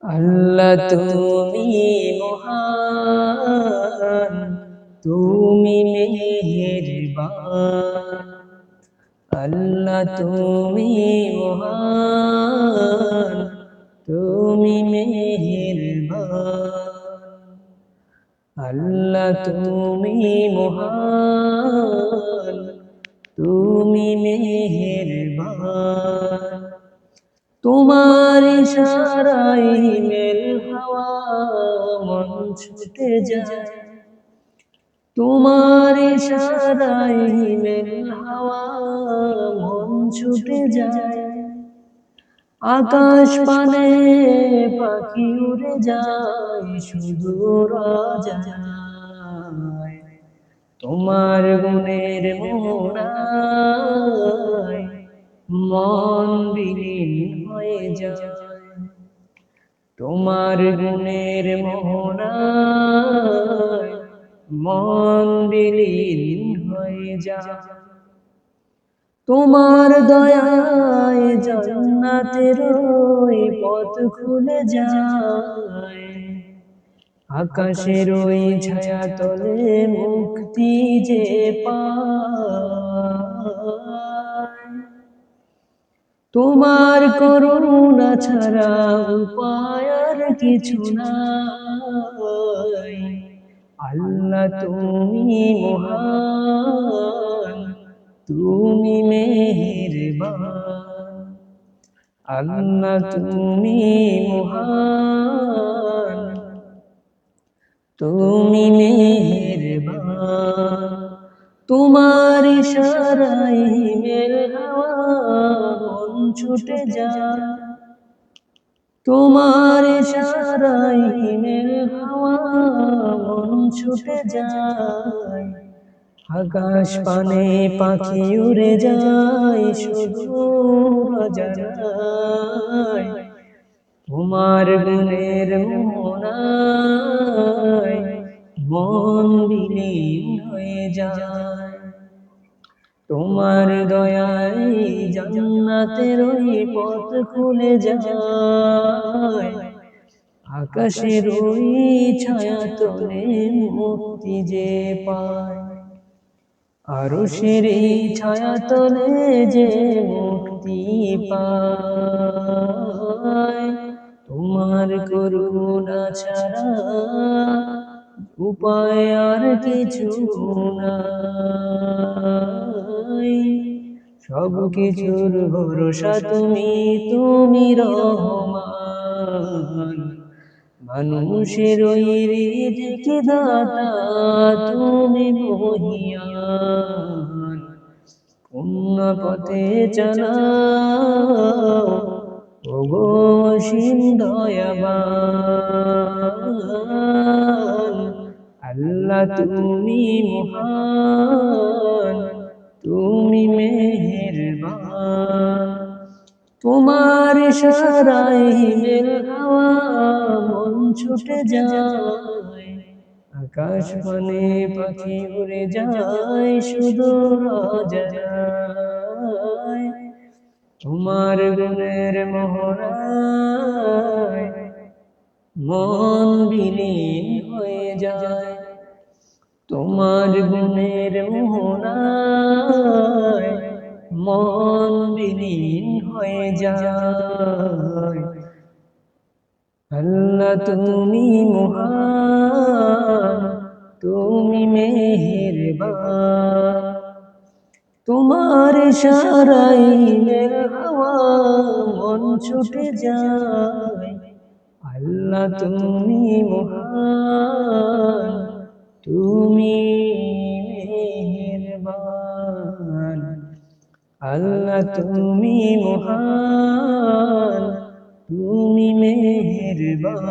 আল্লাহ তুমি মহান, তুমি মেহেরবান। আল্লাহ তুমি মহান, তুমি মেহেরবান। আল্লাহ তুমি মহান, তুমি মেহেরবান। তোমার ইশারায় মেল হাওয়া মন ছুটে যায়, তোমার ইশারায় মেল হাওয়া মন ছুটে যায়। আকাশ পানে পাখি উড়ে যায় সুদূর অজানায়। তোমার গুণের মোহনায় মন বিলীন হয়ে যায়। তোমার গুণের মোহনায় মন বিলীন হয়ে যায়। তোমার দয়ায় জান্নাতের ওই পথ খুলে যায়। আকাশের ওই ছায়া তলে মুক্তি যে পায়। তোমার করুণা ছাড়া উপায় আর কিছু নাই। আল্লাহ তুমি মহান, তুমি মেহেরবান। আল্লাহ তুমি মহান, তুমি মেহেরবান। তোমার ইশারায় মেল হাওয়া মন ছুটে যায়, তোমার ইশারায় মেল হাওয়া মন ছুটে যায়। আকাশ পানে পাখি উড়ে যায় সুদূর অজানায়। তোমার গুণের মোহনায় মন বিলীন হয়ে যায়। তোমার দয়ায় জান্নাতের ওই পথ খুলে যায়। আকাশের ওই ছায়া তলে মুক্তি যে পায়। আরশের এই ছায়া তলে যে মুক্তি পায়। তোমার করুণা ছাড়া উপায় আর কিছু নাই। সব কিছুর ভরসা তুমি, তুমি রহমান। মানুষের ওই রিজিক দাতা তুমি মহিয়ান। পুণ্য পথে চালাও ওগো অসীম দয়াবান। আল্লাহ তুমি মহান, তুমি মেহেরবান। তোমার ইশারায় মেল হাওয়া মন ছুটে যায়। আকাশ পানে পাখি উড়ে যায় সুদূর অজানায়। তোমার গুণের মোহনায় মন বিলীন হয়ে যায়। তোমার গুণের মোহনায় মন বিলীন হয়ে যায়। আল্লাহ তুমি মহান, তুমি মেহেরবান। তোমার ইশারায় মেল হাওয়া মন ছুটে যায়। আল্লাহ তুমি মহান, তুমি মেহেরবান। আল্লাহ তুমি মহান, তুমি মেহেরবান।